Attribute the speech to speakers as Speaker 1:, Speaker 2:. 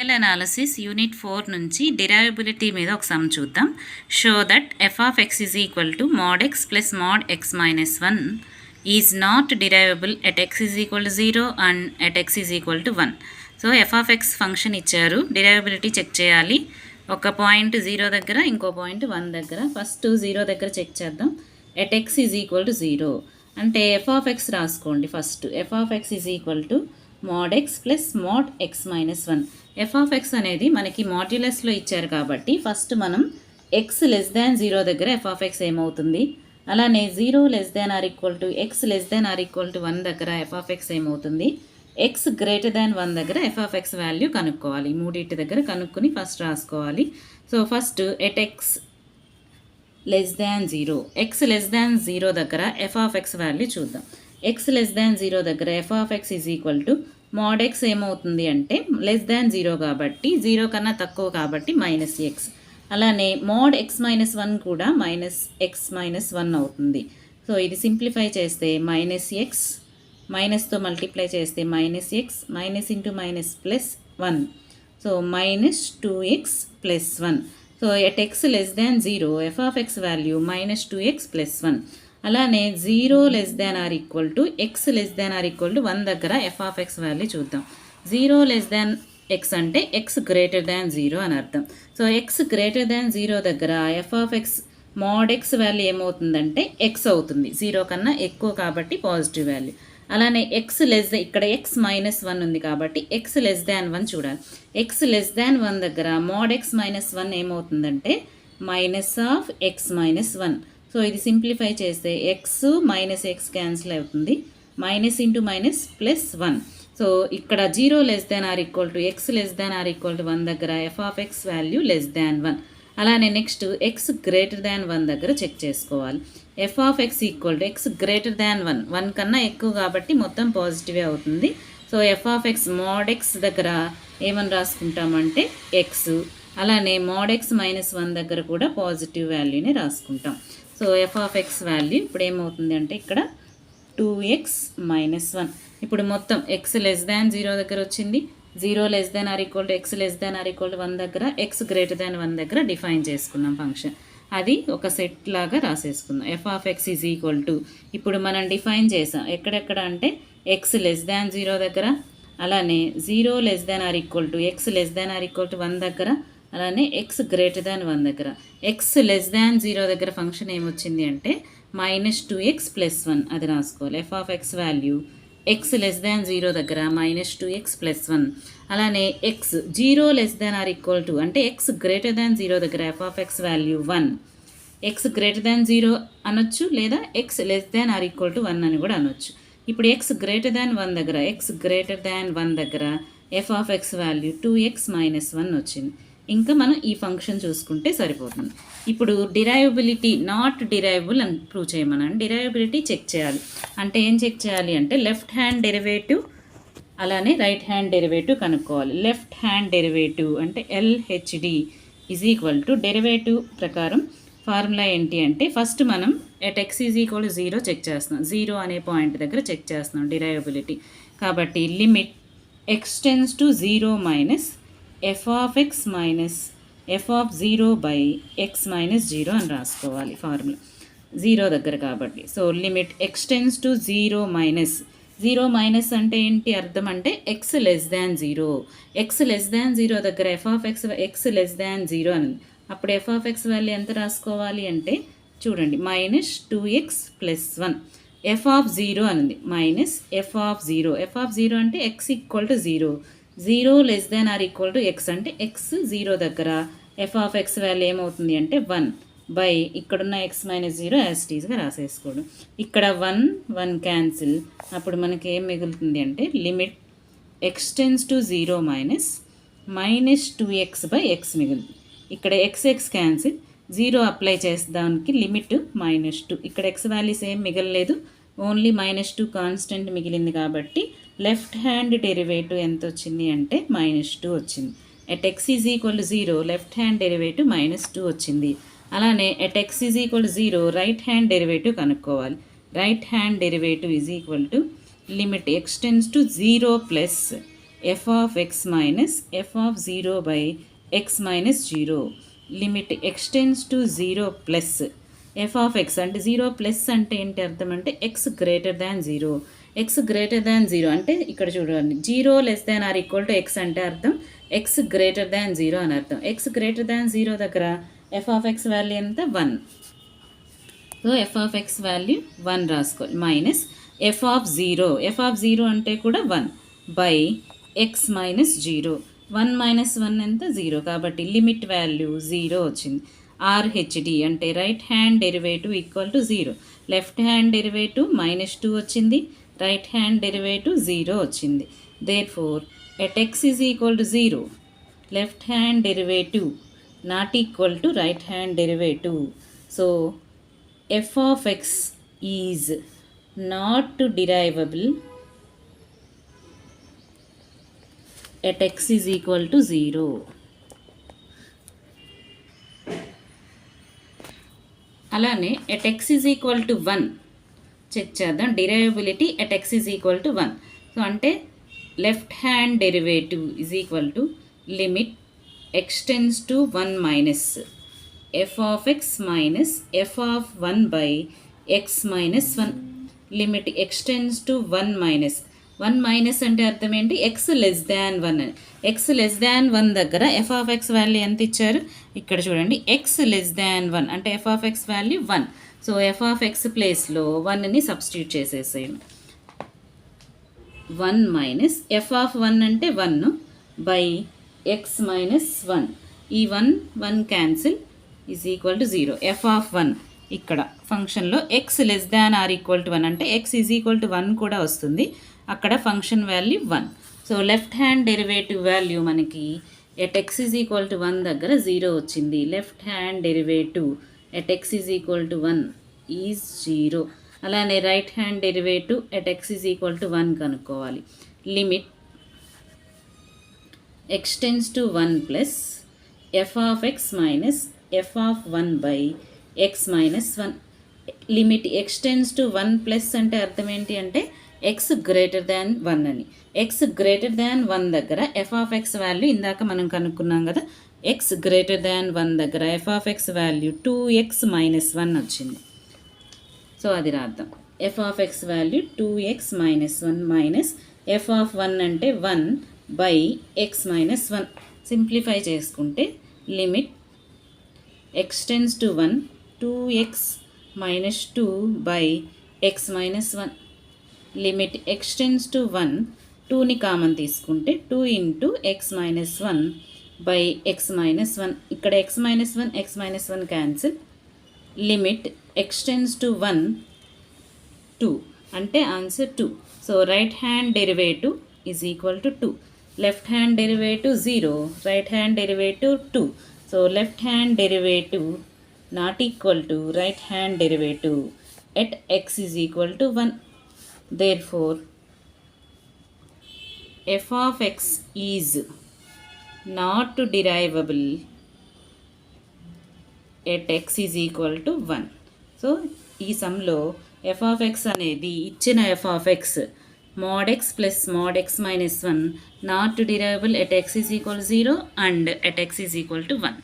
Speaker 1: Real analysis unit 4 నుంచి డిరైవబిలిటీ మీద ఒక సమ్ చూద్దాం. Show that F of x is equal to mode X plus mode X minus 1 is not derivable at x is equal to 0 and at x is equal to 1. So F of X function ఇచ్చారు, డిరైవబిలిటీ check చేయాలి. ఒక point 0 దగ్గర, ఇంకో point 1 దగ్గర. First 0 దగ్గర check చేద్దాం. At x is equal to 0 అంటే F of X రాసుకోండి. First F of x is equal to mode X plus mode X minus 1. F of X అనేది మనకి మాడ్యులస్లో ఇచ్చారు కాబట్టి ఫస్ట్ మనం ఎక్స్ లెస్ దాన్ 0 దగ్గర ఎఫ్ ఆఫ్ ఎక్స్ ఏమవుతుంది, అలానే 0 less than or equal to X less than or equal to 1 దగ్గర f of X ఏమవుతుంది, ఎక్స్ గ్రేటర్ దాన్ 1 దగ్గర ఎఫ్ ఆఫ్ ఎక్స్ వాల్యూ కనుక్కోవాలి. మూడింటి దగ్గర కనుక్కొని ఫస్ట్ రాసుకోవాలి. So first at X less than 0, X less than 0 దగ్గర f of x value చూద్దాం. ఎక్స్ లెస్ దాన్ 0 దగ్గర f of x is equal to mode X ఏమవుతుంది అంటే లెస్ దాన్ 0 కాబట్టి 0 కన్నా తక్కువ కాబట్టి మైనస్ ఎక్స్. అలానే మోడ్ ఎక్స్ మైనస్ 1 కూడా మైనస్ ఎక్స్ మైనస్ 1 అవుతుంది. సో ఇది సింప్లిఫై చేస్తే మైనస్ ఎక్స్, మైనస్తో మల్టిప్లై చేస్తే minus X, minus into minus plus 1. So minus 2x plus 1. So at X less than 0 F of x value minus 2x plus 1. అలానే 0 less than or equal to X less than or equal to 1 దగ్గర f of x value చూద్దాం. 0 less than x అంటే X greater than 0 అని అర్థం. So X greater than 0 దగ్గర f of X mode X value ఏమవుతుందంటే X అవుతుంది. 0 కన్నా ఎక్కువ కాబట్టి పాజిటివ్ వాల్యూ. అలానే ఎక్స్ లెస్ ఇక్కడ ఎక్స్ మైనస్ 1 ఉంది కాబట్టి ఎక్స్ లెస్ దాన్ 1 చూడాలి. ఎక్స్ లెస్ దాన్ 1 దగ్గర మోడ్ ఎక్స్ మైనస్ 1 ఏమవుతుందంటే minus of x minus 1. So ఇది సింప్లిఫై చేస్తే ఎక్స్ మైనస్ ఎక్స్ క్యాన్సిల్ అవుతుంది, minus into minus plus 1. So ఇక్కడ 0 less than or equal to X less than or equal to 1 దగ్గర f of x value less than 1. అలానే next X greater than 1 దగ్గర check చేసుకోవాలి. F of X equal to X greater than 1 కన్నా ఎక్కువ కాబట్టి మొత్తం పాజిటివే అవుతుంది. So F of X mode X దగ్గర ఏమని రాసుకుంటామంటే ఎక్స్, అలానే మోడ్ ఎక్స్ మైనస్ 1 దగ్గర కూడా పాజిటివ్ వాల్యూని రాసుకుంటాం. So F of x value ఇప్పుడు ఏమవుతుంది అంటే ఇక్కడ 2x మైనస్ 1. ఇప్పుడు మొత్తం ఎక్స్ లెస్ దాన్ 0 దగ్గర వచ్చింది, 0 less than or equal to X less than or equal to 1 దగ్గర, ఎక్స్ గ్రేటర్ దాన్ 1 దగ్గర డిఫైన్ చేసుకున్నాం ఫంక్షన్. అది ఒక సెట్ లాగా రాసేసుకుందాం. F of x is equal to ఇప్పుడు మనం డిఫైన్ చేసాం ఎక్కడెక్కడ అంటే ఎక్స్ లెస్ దాన్ 0 దగ్గర, అలానే 0 less than or equal to X less than or equal to 1 దగ్గర, అలానే ఎక్స్ గ్రేటర్ దాన్ 1 దగ్గర. ఎక్స్ లెస్ దాన్ 0 దగ్గర ఫంక్షన్ ఏమొచ్చింది అంటే మైనస్ 2x ప్లస్ 1 అది రాసుకోవాలి. F of x value X less than 0 దగ్గర మైనస్ 2x ప్లస్ 1. అలానే X 0 less than or equal to అంటే ఎక్స్ గ్రేటర్ దాన్ 0 దగ్గర f of x value 1. X greater than 0 అనొచ్చు, లేదా X less than or equal to 1 అని కూడా అనొచ్చు. ఇప్పుడు ఎక్స్ గ్రేటర్ దాన్ 1 దగ్గర, ఎక్స్ గ్రేటర్ దాన్ 1 దగ్గర f of x value 2x minus 1 వచ్చింది. ఇంకా మనం ఈ ఫంక్షన్ చూసుకుంటే సరిపోతుంది. ఇప్పుడు డిరైవబిలిటీ నాట్ డిరైవబుల్ అని ప్రూవ్ చేయమనండి. డిరైవబిలిటీ చెక్ చేయాలి అంటే ఏం చెక్ చేయాలి అంటే లెఫ్ట్ హ్యాండ్ డెరివేటివ్ అలానే రైట్ హ్యాండ్ డెరివేటివ్ కనుక్కోవాలి. లెఫ్ట్ హ్యాండ్ డెరివేటివ్ అంటే LHD is equal to derivative ప్రకారం ఫార్ములా ఏంటి అంటే ఫస్ట్ మనం at x is equal to 0 check చేస్తున్నాం. 0 అనే పాయింట్ దగ్గర చెక్ చేస్తున్నాం డిరైవబిలిటీ. కాబట్టి limit x tends to 0 minus f of x minus f of 0 by x minus 0 అని రాసుకోవాలి ఫార్ములా 0 దగ్గర కాబట్టి. So limit x tends to 0 minus అంటే ఏంటి అర్థం అంటే X less than 0. X less than 0 దగ్గర f of X X less than 0 అని. అప్పుడు ఎఫ్ ఆఫ్ ఎక్స్ వాల్యూ ఎంత రాసుకోవాలి అంటే చూడండి minus 2x plus 1. F of 0 అనేది minus f of 0. F of 0 అంటే X equal to 0. 0 less than or equal to X అంటే ఎక్స్ 0 దగ్గర ఎఫ్ ఆఫ్ ఎక్స్ వాల్యూ ఏమవుతుంది అంటే 1 బై ఇక్కడున్న ఎక్స్ మైనస్ 0 యాజ్ టీజ్గా రాసేసుకోవడం. ఇక్కడ 1 క్యాన్సిల్. అప్పుడు మనకి ఏం మిగులుతుంది అంటే limit x tends to 0 minus 2x by X మిగులుతుంది. ఇక్కడ ఎక్స్ క్యాన్సిల్, 0 అప్లై చేసేదానికి లిమిట్ -2. ఇక్కడ ఎక్స్ వాల్యూస్ ఏం మిగలలేదు, ఓన్లీ -2 కాన్స్టెంట్ మిగిలింది కాబట్టి లెఫ్ట్ హ్యాండ్ డెరివేటివ్ ఎంత వచ్చింది అంటే -2 వచ్చింది. At x is equal to 0 left hand derivative -2 వచ్చింది. అలానే at x is equal to 0 right hand derivative కనుక్కోవాలి. Right hand derivative is equal to limit x tends to 0 plus f of x minus f of 0 by x minus 0 limit x tends to 0 plus f of X అంటే 0 plus అంటే ఏంటి అర్థం అంటే X greater than 0. X greater than 0 అంటే ఇక్కడ చూడండి 0 less than or equal to X అంటే అర్థం ఎక్స్ గ్రేటర్ దాన్ 0 అని అర్థం. ఎక్స్ గ్రేటర్ దాన్ 0 దగ్గర ఎఫ్ ఆఫ్ ఎక్స్ వాల్యూ ఎంత 1. So F of x value 1 రాసుకోవాలి మైనస్ ఎఫ్ ఆఫ్ 0 అంటే కూడా 1 బై ఎక్స్ మైనస్ 0. 1 మైనస్ 1 ఎంత 0 కాబట్టి లిమిట్ వాల్యూ 0 వచ్చింది. ఆర్హెచ్డి అంటే right hand derivative equal to 0. Left hand derivative -2 వచ్చింది, రైట్ హ్యాండ్ డెరివేటివ్ 0 వచ్చింది. Therefore at x is equal to 0 left hand derivative not equal to right hand derivative. So F of x is not derivable at x is equal to 0. అలానే at x is equal to 1 check చేద్దాం. Derivability at x is equal to 1. So అంటే left hand derivative is equal to limit x tends to 1 minus f of x minus f of 1 by x minus 1. Limit x tends to 1 minus 1 minus అంటే అర్థం ఏంటి X less than 1 అని. X less than 1 దగ్గర f of x value ఎంత ఇచ్చారు ఇక్కడ చూడండి. X less than 1 అంటే F of x value 1. So F of X ప్లేస్లో 1ని సబ్స్టిట్యూట్ చేసేసేయండి. 1 మైనస్ ఎఫ్ ఆఫ్ 1 అంటే 1 బై ఎక్స్ మైనస్ 1. ఈ 1 cancel is equal to 0. F of 1 ఇక్కడ ఫంక్షన్లో X less than or equal to 1 అంటే ఎక్స్ ఈజ్ ఈక్వల్ టు 1 కూడా వస్తుంది. అక్కడ function value 1. So left hand derivative value మనకి at x is equal to 1 దగ్గర 0 వచ్చింది. Left hand derivative at x is equal to 1 is 0. అలానే right hand derivative at x is equal to 1 కనుక్కోవాలి. Limit x tends to 1 plus f of x minus f of 1 by x minus 1. Limit x tends to 1 plus అంటే అర్థం ఏంటి అంటే X greater than 1 అని. X greater than 1 దగ్గర f of x value ఇందాక మనం కనుక్కున్నాం కదా. ఎక్స్ గ్రేటర్ దాన్ 1 దగ్గర f of x value 2x minus 1 వచ్చింది. సో అది రాద్దాం. F of x value 2x minus 1 minus f of 1 అంటే 1 బై ఎక్స్ మైనస్ 1. సింప్లిఫై చేసుకుంటే limit x tends to 1 2x minus 2 by x minus 1. Limit x tends to 1 2ని common తీసుకుంటే 2 into X minus 1 by x minus 1. ఇక్కడ X minus 1 cancel. Limit x tends to 1 2 అంటే answer 2. So right hand derivative is equal to 2. Left hand derivative 0, right hand derivative 2. So left hand derivative not equal to right hand derivative at x is equal to 1. Therefore, f of x is not derivable at x is equal to 1. So ఈ సమ్లో f of x అనేది ఇచ్చిన f of x mod x plus mod x minus 1 not derivable at x is equal to 0 and at x is equal to 1.